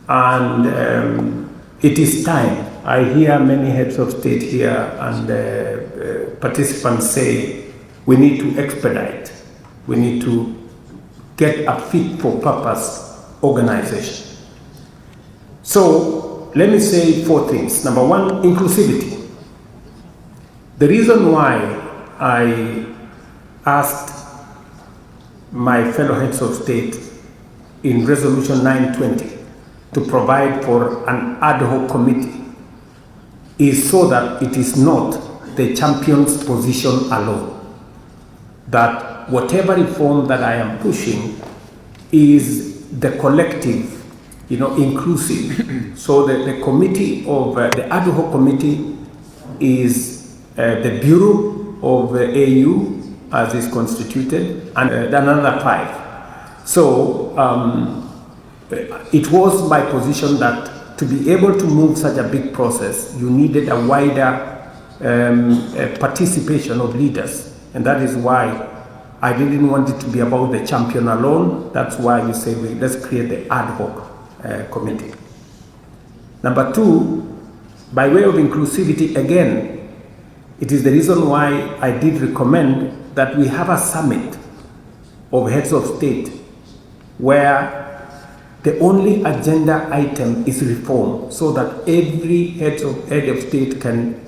And it is time. I hear many heads of state here and participants say we need to expedite. We need to get a fit for purpose organization. So let me say 4 things. Number 1, inclusivity. The reason why I asked my fellow heads of state in Resolution 920 to provide for an ad hoc committee is so that it is not the champion's position alone. That whatever reform that I am pushing is the collective, inclusive. So the committee of the ad hoc committee is the Bureau of AU as is constituted, and another 5. So it was my position that to be able to move such a big process, you needed a wider participation of leaders. And that is why I didn't want it to be about the champion alone. That's why we say, let's create the ad hoc committee. Number 2, by way of inclusivity, again, it is the reason why I did recommend that we have a summit of heads of state where the only agenda item is reform, so that every head of state can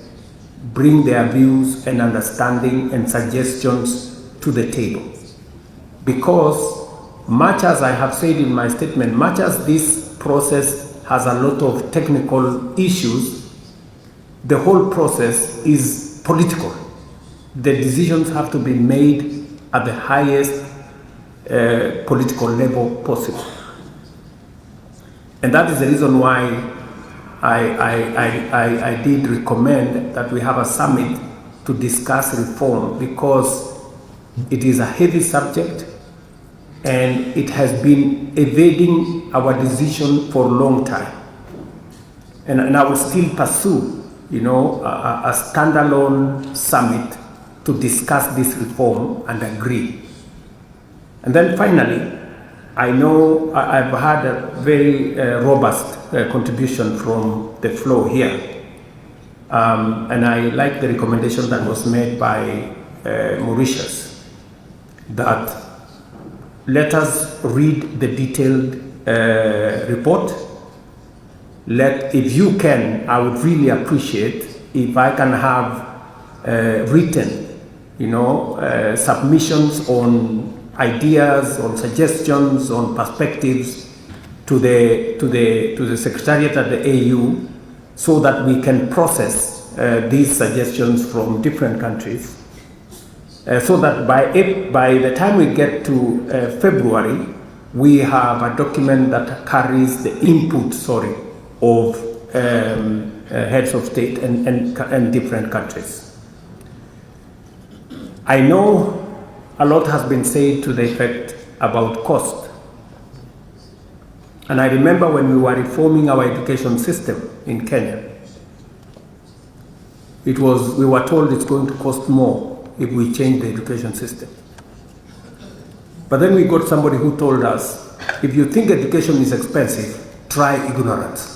bring their views and understanding and suggestions to the table. Because much as I have said in my statement, much as this process has a lot of technical issues, the whole process is political. The decisions have to be made at the highest political level possible. And that is the reason why I did recommend that we have a summit to discuss reform, because it is a heavy subject and it has been evading our decision for a long time. And I will still pursue, a standalone summit to discuss this reform and agree. And then finally, I know I've had a very robust contribution from the floor here. And I like the recommendation that was made by Mauritius, that let us read the detailed report. If you can, I would really appreciate if I can have written, submissions on ideas, on suggestions, on perspectives to the Secretariat at the AU, so that we can process these suggestions from different countries, so that by the time we get to February, we have a document that carries the input, of heads of state and different countries. I know a lot has been said to the effect about cost. And I remember when we were reforming our education system in Kenya, we were told it's going to cost more if we change the education system. But then we got somebody who told us, if you think education is expensive, try ignorance.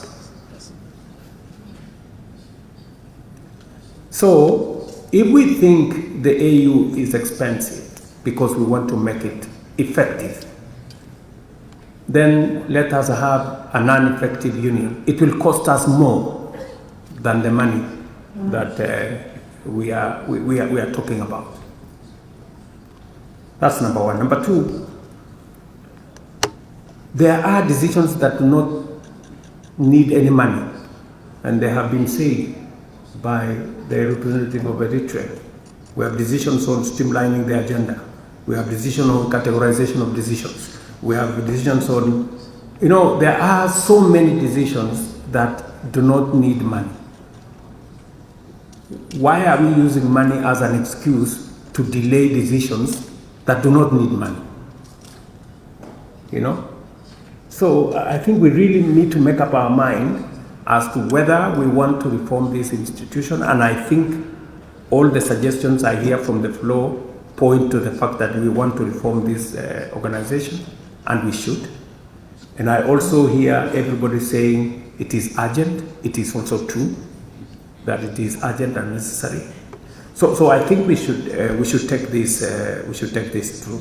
So, if we think the AU is expensive because we want to make it effective, then let us have a non-effective union. It will cost us more than the money that we are talking about. That's number 1. Number 2, there are decisions that do not need any money, and they have been said by the representative of Eritrea. We have decisions on streamlining the agenda. We have decisions on categorization of decisions. We have decisions on, there are so many decisions that do not need money. Why are we using money as an excuse to delay decisions that do not need money? So I think we really need to make up our mind as to whether we want to reform this institution, and I think all the suggestions I hear from the floor point to the fact that we want to reform this organization, and we should. And I also hear everybody saying it is urgent. It is also true that it is urgent and necessary. So I think we should take this through.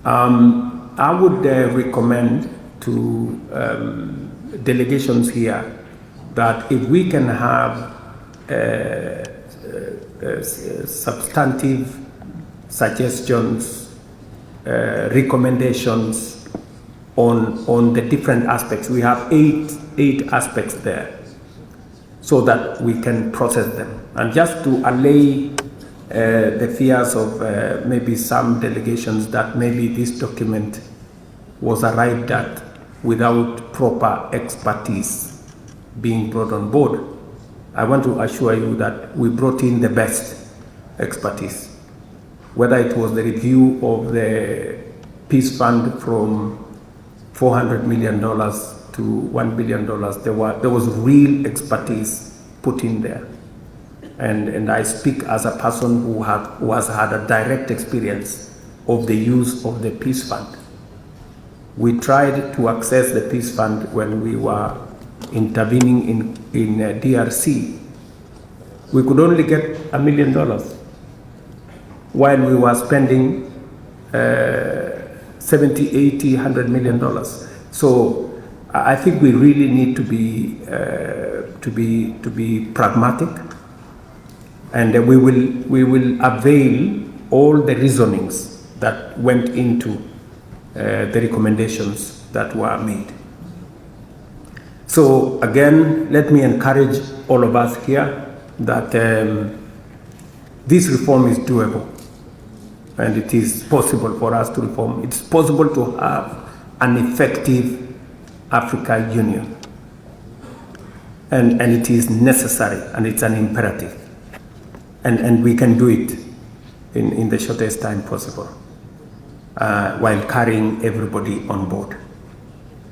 I would recommend to delegations here that if we can have substantive suggestions, recommendations on the different aspects. We have eight aspects there, so that we can process them. And just to allay the fears of maybe some delegations that maybe this document was arrived at without proper expertise being brought on board, I want to assure you that we brought in the best expertise. Whether it was the review of the peace fund from $400 million to $1 billion, there was real expertise put in there. And I speak as a person who has had a direct experience of the use of the peace fund. We tried to access the peace fund when we were intervening in DRC. We could only get $1 million, while we were spending 70, 80, $100 million. So I think we really need to be pragmatic, and we will avail all the reasonings that went into the recommendations that were made. So again, let me encourage all of us here that this reform is doable, and it is possible for us to reform. It's possible to have an effective Africa Union, and it is necessary, and it's an imperative, and we can do it in the shortest time possible, while carrying everybody on board.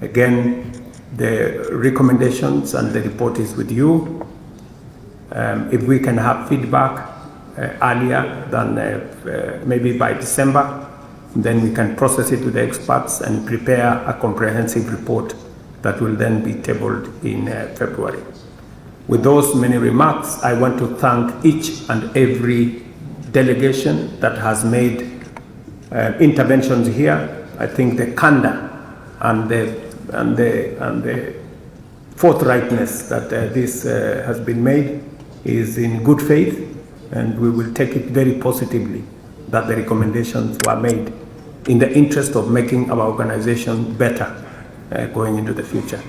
Again, the recommendations and the report is with you. If we can have feedback earlier than maybe by December, then we can process it with the experts and prepare a comprehensive report that will then be tabled in February. With those many remarks, I want to thank each and every delegation that has made interventions here. I think the candor and the forthrightness that this has been made is in good faith, and we will take it very positively that the recommendations were made in the interest of making our organization better going into the future.